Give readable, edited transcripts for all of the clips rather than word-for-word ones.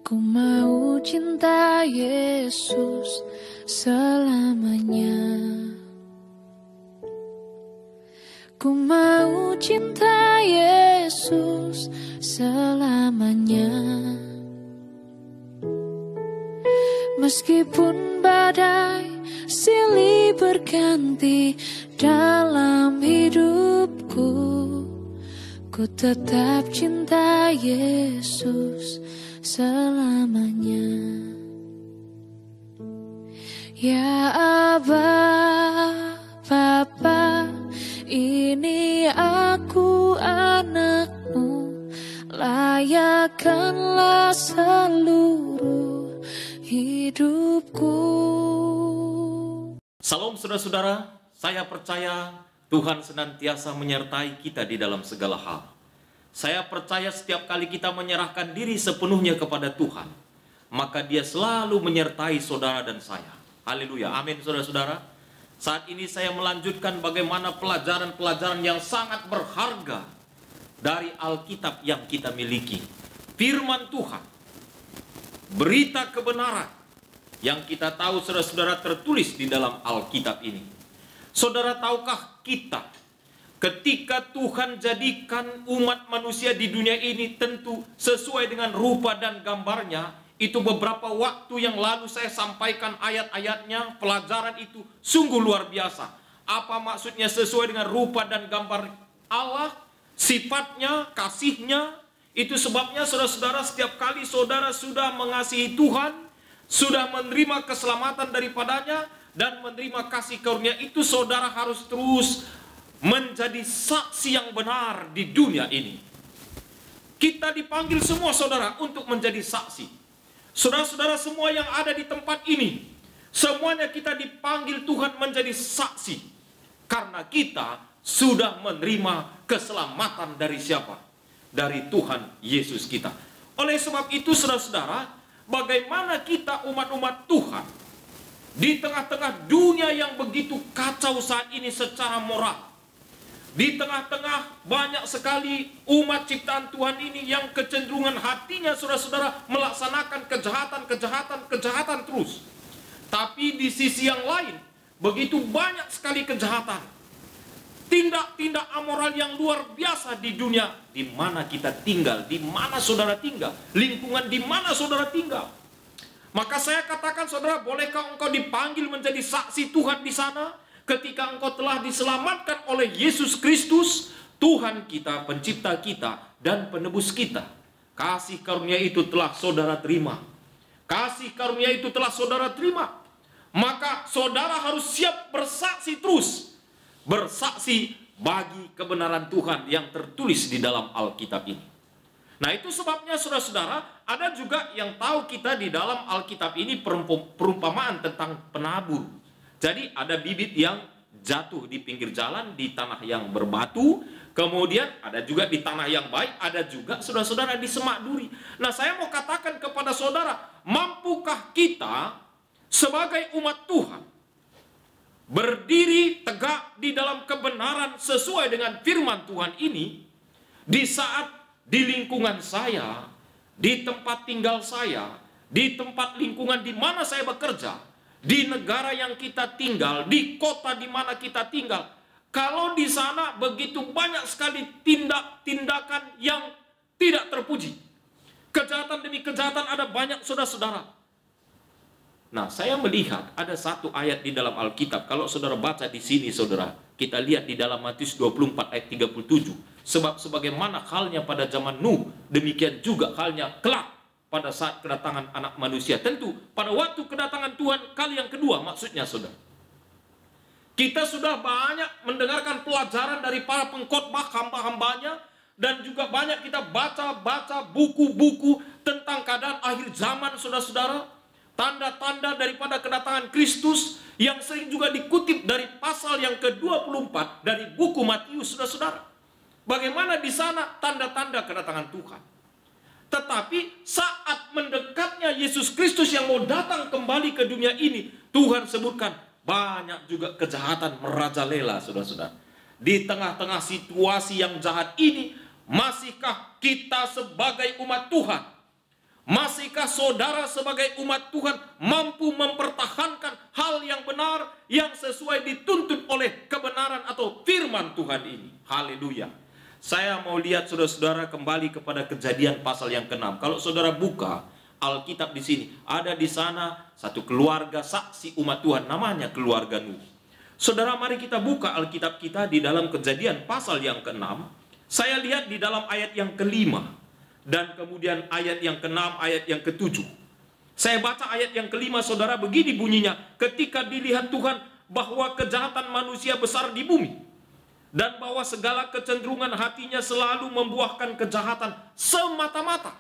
Ku mau cinta Yesus selamanya. Ku mau cinta Yesus selamanya. Meskipun badai silih berganti dalam hidupku, ku tetap cinta Yesus selamanya. Ya Aba, Bapa, ini aku anakmu, layakkanlah seluruh hidupku. Salam saudara-saudara, saya percaya Tuhan senantiasa menyertai kita di dalam segala hal. Saya percaya setiap kali kita menyerahkan diri sepenuhnya kepada Tuhan, maka Dia selalu menyertai saudara dan saya. Haleluya, amin saudara-saudara. Saat ini saya melanjutkan bagaimana pelajaran-pelajaran yang sangat berharga dari Alkitab yang kita miliki. Firman Tuhan, berita kebenaran yang kita tahu saudara-saudara tertulis di dalam Alkitab ini. Saudara, tahukah kita ketika Tuhan jadikan umat manusia di dunia ini tentu sesuai dengan rupa dan gambarnya? Itu beberapa waktu yang lalu saya sampaikan ayat-ayatnya, pelajaran itu sungguh luar biasa. Apa maksudnya sesuai dengan rupa dan gambar Allah? Sifatnya, kasihnya. Itu sebabnya saudara-saudara, setiap kali saudara sudah mengasihi Tuhan, sudah menerima keselamatan daripadanya, dan menerima kasih karunia itu, saudara harus terus menjadi saksi yang benar di dunia ini. Kita dipanggil semua saudara untuk menjadi saksi. Saudara-saudara semua yang ada di tempat ini, semuanya kita dipanggil Tuhan menjadi saksi. Karena kita sudah menerima keselamatan dari siapa? Dari Tuhan Yesus kita. Oleh sebab itu saudara-saudara, bagaimana kita umat-umat Tuhan di tengah-tengah dunia yang begitu kacau saat ini secara moral, di tengah-tengah banyak sekali umat ciptaan Tuhan ini yang kecenderungan hatinya saudara-saudara melaksanakan kejahatan terus. Tapi di sisi yang lain, begitu banyak sekali kejahatan, tindak-tindak amoral yang luar biasa di dunia. Di mana kita tinggal, di mana saudara tinggal, lingkungan di mana saudara tinggal. Maka saya katakan saudara, bolehkah engkau dipanggil menjadi saksi Tuhan di sana? Ketika engkau telah diselamatkan oleh Yesus Kristus, Tuhan kita, pencipta kita, dan penebus kita. Kasih karunia itu telah saudara terima. Kasih karunia itu telah saudara terima. Maka saudara harus siap bersaksi terus. Bersaksi bagi kebenaran Tuhan yang tertulis di dalam Alkitab ini. Nah, itu sebabnya saudara-saudara, ada juga yang tahu kita di dalam Alkitab ini perumpamaan tentang penabur. Jadi ada bibit yang jatuh di pinggir jalan, di tanah yang berbatu. Kemudian ada juga di tanah yang baik, ada juga saudara-saudara di semak duri. Nah, saya mau katakan kepada saudara, mampukah kita sebagai umat Tuhan berdiri tegak di dalam kebenaran sesuai dengan firman Tuhan ini, di saat di lingkungan saya, di tempat tinggal saya, di tempat lingkungan di mana saya bekerja, di negara yang kita tinggal, di kota di mana kita tinggal, kalau di sana begitu banyak sekali tindakan yang tidak terpuji, kejahatan demi kejahatan ada banyak saudara-saudara. Nah, saya melihat ada satu ayat di dalam Alkitab. Kalau saudara baca di sini saudara, kita lihat di dalam Matius 24 ayat 37. Sebab sebagaimana halnya pada zaman Nuh, demikian juga halnya kelak pada saat kedatangan anak manusia. Tentu pada waktu kedatangan Tuhan kali yang kedua, maksudnya saudara. Kita sudah banyak mendengarkan pelajaran dari para pengkhotbah hamba-hambanya, dan juga banyak kita baca buku-buku tentang keadaan akhir zaman saudara-saudara. Tanda-tanda daripada kedatangan Kristus yang sering juga dikutip dari pasal yang ke-24 dari buku Matius saudara-saudara. Bagaimana di sana tanda-tanda kedatangan Tuhan. Tetapi saat mendekatnya Yesus Kristus yang mau datang kembali ke dunia ini, Tuhan sebutkan banyak juga kejahatan merajalela saudara-saudara. Di tengah-tengah situasi yang jahat ini, masihkah kita sebagai umat Tuhan Masihkah saudara sebagai umat Tuhan mampu mempertahankan hal yang benar, yang sesuai dituntut oleh kebenaran atau firman Tuhan ini? Haleluya. Saya mau lihat saudara-saudara kembali kepada Kejadian pasal yang ke-6. Kalau saudara buka Alkitab di sini, ada di sana satu keluarga saksi umat Tuhan, namanya keluarga Nuh. Saudara, mari kita buka Alkitab kita di dalam Kejadian pasal yang ke-6. Saya lihat di dalam ayat yang ke-5. Dan kemudian ayat yang ke-6, ayat yang ke-7. Saya baca ayat yang ke-5, saudara, begini bunyinya. Ketika dilihat Tuhan bahwa kejahatan manusia besar di bumi, dan bahwa segala kecenderungan hatinya selalu membuahkan kejahatan semata-mata.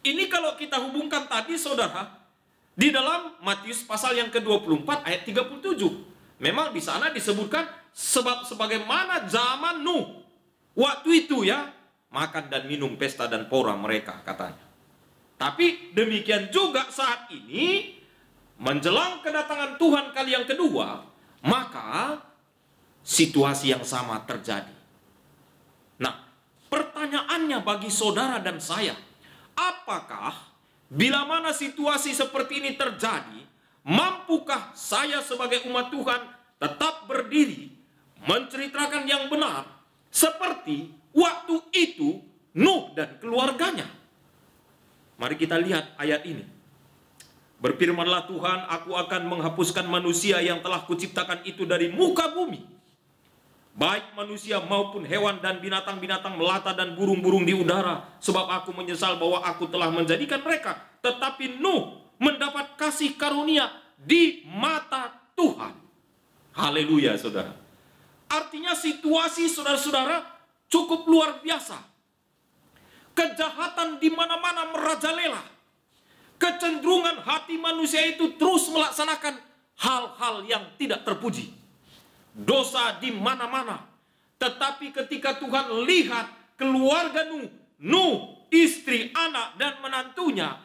Ini kalau kita hubungkan tadi, saudara, di dalam Matius pasal yang ke-24 ayat 37. Memang di sana disebutkan sebagaimana zaman Nuh. Waktu itu ya, makan dan minum, pesta dan pora mereka, katanya. Tapi demikian juga saat ini, menjelang kedatangan Tuhan kali yang kedua, maka situasi yang sama terjadi. Nah, pertanyaannya bagi saudara dan saya, apakah bila mana situasi seperti ini terjadi, mampukah saya sebagai umat Tuhan tetap berdiri, menceritakan yang benar, seperti waktu itu Nuh dan keluarganya? Mari kita lihat ayat ini. Berfirmanlah Tuhan, aku akan menghapuskan manusia yang telah kuciptakan itu dari muka bumi, baik manusia maupun hewan dan binatang-binatang melata dan burung-burung di udara, sebab aku menyesal bahwa aku telah menjadikan mereka. Tetapi Nuh mendapat kasih karunia di mata Tuhan. Haleluya, saudara. Artinya situasi, saudara-saudara, cukup luar biasa. Kejahatan di mana-mana merajalela. Kecenderungan hati manusia itu terus melaksanakan hal-hal yang tidak terpuji. Dosa di mana-mana. Tetapi ketika Tuhan lihat keluarga Nuh, istri, anak, dan menantunya,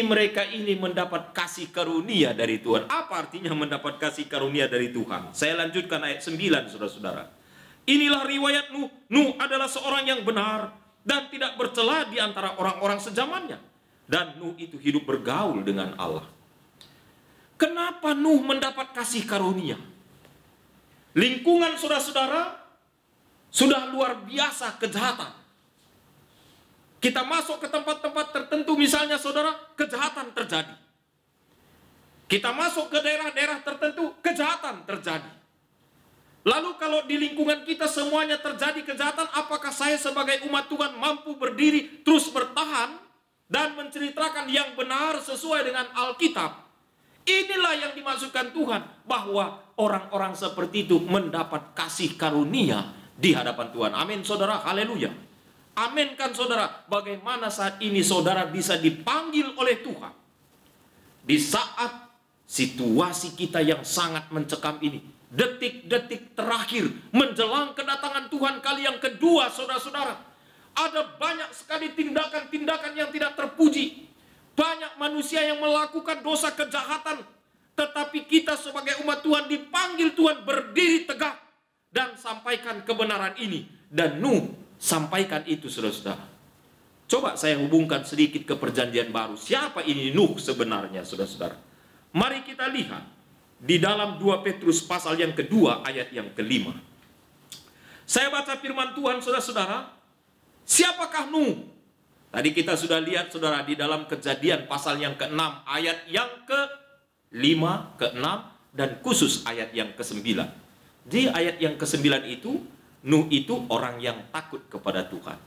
mereka ini mendapat kasih karunia dari Tuhan. Apa artinya mendapat kasih karunia dari Tuhan? Saya lanjutkan ayat 9, saudara-saudara. Inilah riwayat Nuh. Nuh adalah seorang yang benar dan tidak bercela di antara orang-orang sezamannya. Dan Nuh itu hidup bergaul dengan Allah. Kenapa Nuh mendapat kasih karunia? Lingkungan saudara-saudara sudah luar biasa kejahatan. Kita masuk ke tempat-tempat tertentu, misalnya saudara, kejahatan terjadi. Kita masuk ke daerah-daerah tertentu, kejahatan terjadi. Lalu kalau di lingkungan kita semuanya terjadi kejahatan, apakah saya sebagai umat Tuhan mampu berdiri terus bertahan dan menceritakan yang benar sesuai dengan Alkitab? Inilah yang dimaksudkan Tuhan, bahwa orang-orang seperti itu mendapat kasih karunia di hadapan Tuhan. Amin, saudara. Haleluya. Amin kan, saudara? Bagaimana saat ini saudara bisa dipanggil oleh Tuhan di saat situasi kita yang sangat mencekam ini, detik-detik terakhir menjelang kedatangan Tuhan kali yang kedua, saudara-saudara. Ada banyak sekali tindakan-tindakan yang tidak terpuji. Banyak manusia yang melakukan dosa kejahatan. Tetapi kita sebagai umat Tuhan dipanggil Tuhan berdiri tegak dan sampaikan kebenaran ini. Dan Nuh sampaikan itu, saudara-saudara. Coba saya hubungkan sedikit ke perjanjian baru. Siapa ini Nuh sebenarnya, saudara-saudara? Mari kita lihat di dalam 2 Petrus pasal yang kedua ayat yang ke-5. Saya baca firman Tuhan, saudara-saudara. Siapakah Nuh? Tadi kita sudah lihat, saudara, di dalam Kejadian pasal yang ke-6 ayat yang ke-5, ke-6, dan khusus ayat yang ke-9. Di ayat yang ke-9 itu, Nuh itu orang yang takut kepada Tuhan,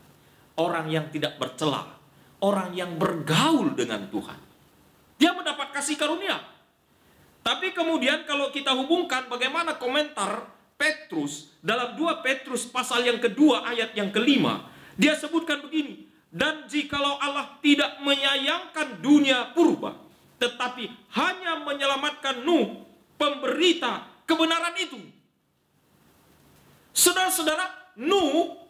orang yang tidak bercela, orang yang bergaul dengan Tuhan. Dia mendapat kasih karunia. Tapi kemudian kalau kita hubungkan bagaimana komentar Petrus dalam 2 Petrus pasal yang kedua ayat yang ke-5, dia sebutkan begini. Dan jikalau Allah tidak menyayangkan dunia purba, tetapi hanya menyelamatkan Nuh, pemberita kebenaran itu. Saudara-saudara, Nuh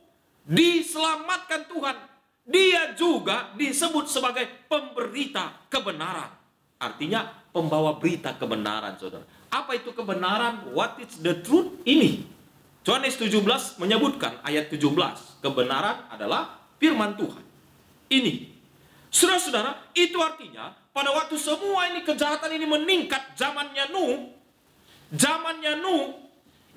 diselamatkan Tuhan. Dia juga disebut sebagai pemberita kebenaran. Artinya pembawa berita kebenaran, saudara. Apa itu kebenaran? What is the truth? Ini Yohanes 17 menyebutkan ayat 17. Kebenaran adalah firman Tuhan. Ini. Saudara-saudara, itu artinya pada waktu semua ini kejahatan ini meningkat zamannya Nuh,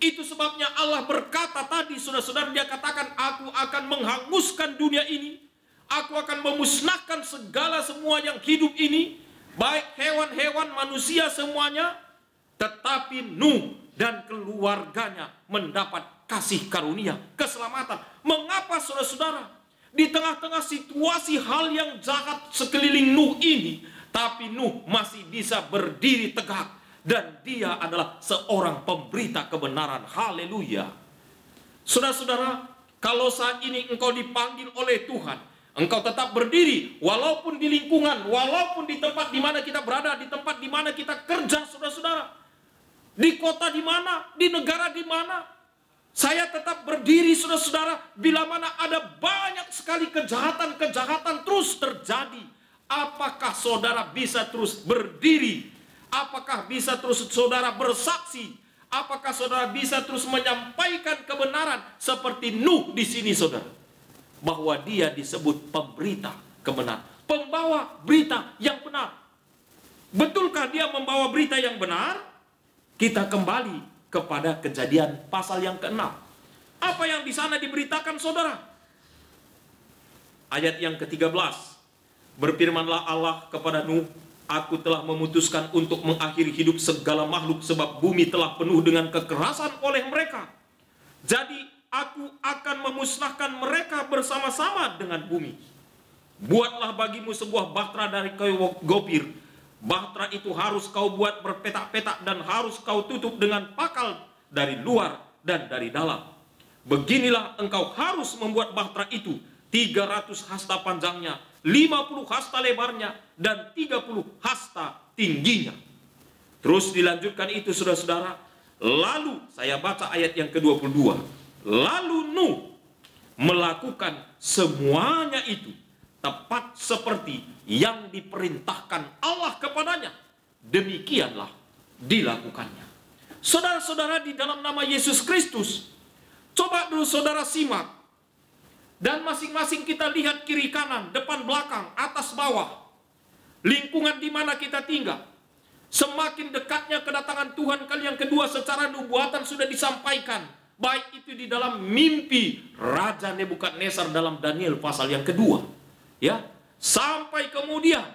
itu sebabnya Allah berkata tadi, saudara-saudara, dia katakan, aku akan menghanguskan dunia ini, aku akan memusnahkan segala semua yang hidup ini, baik hewan-hewan, manusia semuanya, tetapi Nuh dan keluarganya mendapat kasih karunia, keselamatan. Mengapa, saudara-saudara? Di tengah-tengah situasi hal yang jahat sekeliling Nuh ini, tapi Nuh masih bisa berdiri tegak. Dan dia adalah seorang pemberita kebenaran. Haleluya. Saudara-saudara, kalau saat ini engkau dipanggil oleh Tuhan, engkau tetap berdiri, walaupun di lingkungan, walaupun di tempat di mana kita berada, di tempat di mana kita kerja, saudara-saudara, di kota di mana, di negara di mana, saya tetap berdiri, saudara-saudara, bila mana ada banyak sekali kejahatan-kejahatan terus terjadi. Apakah saudara bisa terus berdiri? Apakah bisa terus saudara bersaksi? Apakah saudara bisa terus menyampaikan kebenaran seperti Nuh di sini, saudara? Bahwa dia disebut pemberita kebenaran, pembawa berita yang benar. Betulkah dia membawa berita yang benar? Kita kembali kepada Kejadian pasal yang ke-6. Apa yang di sana diberitakan, saudara? Ayat yang ke-13. Berfirmanlah Allah kepada Nuh, aku telah memutuskan untuk mengakhiri hidup segala makhluk sebab bumi telah penuh dengan kekerasan oleh mereka. Jadi aku akan memusnahkan mereka bersama-sama dengan bumi. Buatlah bagimu sebuah bahtera dari kayu gopir. Bahtera itu harus kau buat berpetak-petak dan harus kau tutup dengan pakal dari luar dan dari dalam. Beginilah engkau harus membuat bahtera itu, 300 hasta panjangnya, 50 hasta lebarnya, dan 30 hasta tingginya. Terus dilanjutkan itu, saudara-saudara. Lalu saya baca ayat yang ke-22. Lalu Nuh melakukan semuanya itu tepat seperti yang diperintahkan Allah kepadanya. Demikianlah dilakukannya. Saudara-saudara, di dalam nama Yesus Kristus, coba dulu saudara simak. Dan masing-masing kita lihat kiri kanan, depan belakang, atas bawah. Lingkungan di mana kita tinggal. Semakin dekatnya kedatangan Tuhan kali yang kedua secara nubuatan sudah disampaikan. Baik itu di dalam mimpi Raja Nebukadnezar dalam Daniel pasal yang kedua. Ya, sampai kemudian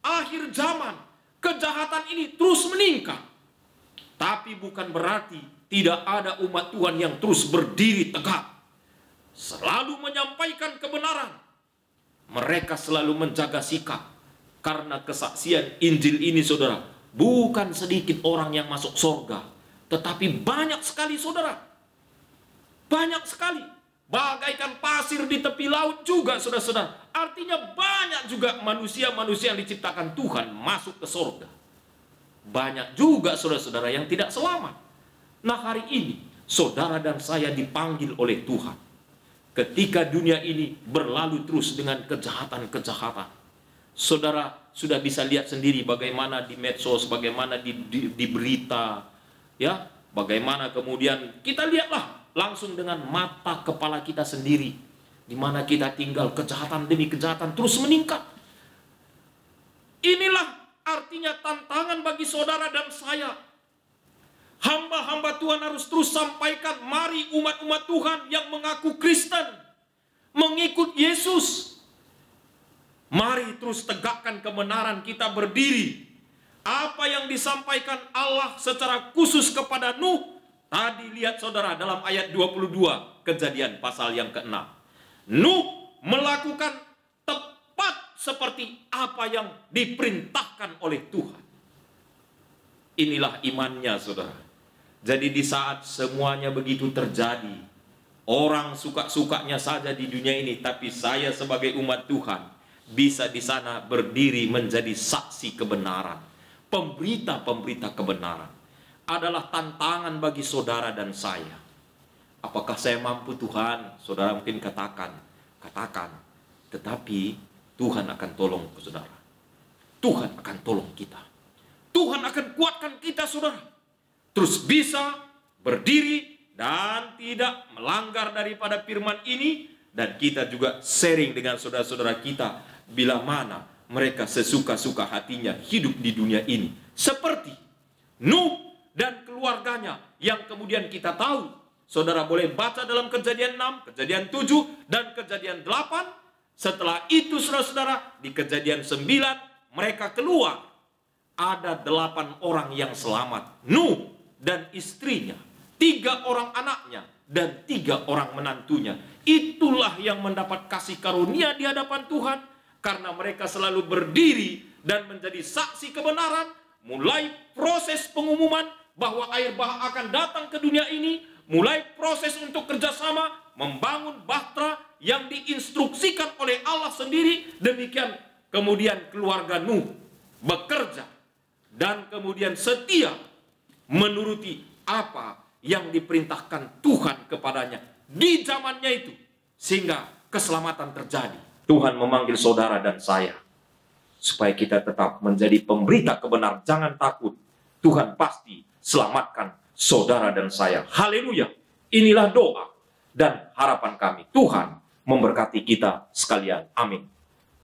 akhir zaman, kejahatan ini terus meningkat. Tapi bukan berarti tidak ada umat Tuhan yang terus berdiri tegak, selalu menyampaikan kebenaran. Mereka selalu menjaga sikap. Karena kesaksian Injil ini, saudara, bukan sedikit orang yang masuk surga, tetapi banyak sekali, saudara. Banyak sekali. Bagaikan pasir di tepi laut juga, saudara-saudara. Artinya banyak juga manusia-manusia yang diciptakan Tuhan masuk ke surga. Banyak juga saudara-saudara yang tidak selamat. Nah, hari ini saudara dan saya dipanggil oleh Tuhan. Ketika dunia ini berlalu terus dengan kejahatan-kejahatan, saudara sudah bisa lihat sendiri bagaimana di medsos, bagaimana di berita, ya, bagaimana kemudian kita lihatlah langsung dengan mata kepala kita sendiri, di mana kita tinggal, kejahatan demi kejahatan terus meningkat. Inilah artinya tantangan bagi saudara dan saya. Hamba-hamba Tuhan harus terus sampaikan, mari umat-umat Tuhan yang mengaku Kristen, mengikut Yesus, mari terus tegakkan kebenaran, kita berdiri. Apa yang disampaikan Allah secara khusus kepada Nuh, tadi lihat saudara dalam ayat 22 Kejadian pasal yang ke-6. Nuh melakukan tepat seperti apa yang diperintahkan oleh Tuhan. Inilah imannya, saudara. Jadi di saat semuanya begitu terjadi, orang suka-sukanya saja di dunia ini, tapi saya sebagai umat Tuhan bisa di sana berdiri menjadi saksi kebenaran, pemberita-pemberita kebenaran. Adalah tantangan bagi saudara dan saya. Apakah saya mampu, Tuhan? Saudara mungkin katakan. Tetapi Tuhan akan tolong saudara. Tuhan akan tolong kita. Tuhan akan kuatkan kita, saudara. Terus bisa berdiri dan tidak melanggar daripada firman ini. Dan kita juga sharing dengan saudara-saudara kita bila mana mereka sesuka-suka hatinya hidup di dunia ini. Seperti Nuh dan keluarganya yang kemudian kita tahu. Saudara boleh baca dalam Kejadian 6, Kejadian 7, dan Kejadian 8. Setelah itu saudara-saudara, di Kejadian 9 mereka keluar. Ada 8 orang yang selamat. Nuh dan istrinya, 3 orang anaknya, dan 3 orang menantunya. Itulah yang mendapat kasih karunia di hadapan Tuhan. Karena mereka selalu berdiri dan menjadi saksi kebenaran. Mulai proses pengumuman bahwa air bah akan datang ke dunia ini. Mulai proses untuk kerjasama membangun bahtera yang diinstruksikan oleh Allah sendiri. Demikian kemudian keluarga Nuh bekerja dan kemudian setia menuruti apa yang diperintahkan Tuhan kepadanya di zamannya itu, sehingga keselamatan terjadi. Tuhan memanggil saudara dan saya supaya kita tetap menjadi pemberita kebenaran. Jangan takut, Tuhan pasti selamatkan saudara dan saya. Haleluya. Inilah doa dan harapan kami. Tuhan memberkati kita sekalian. Amin.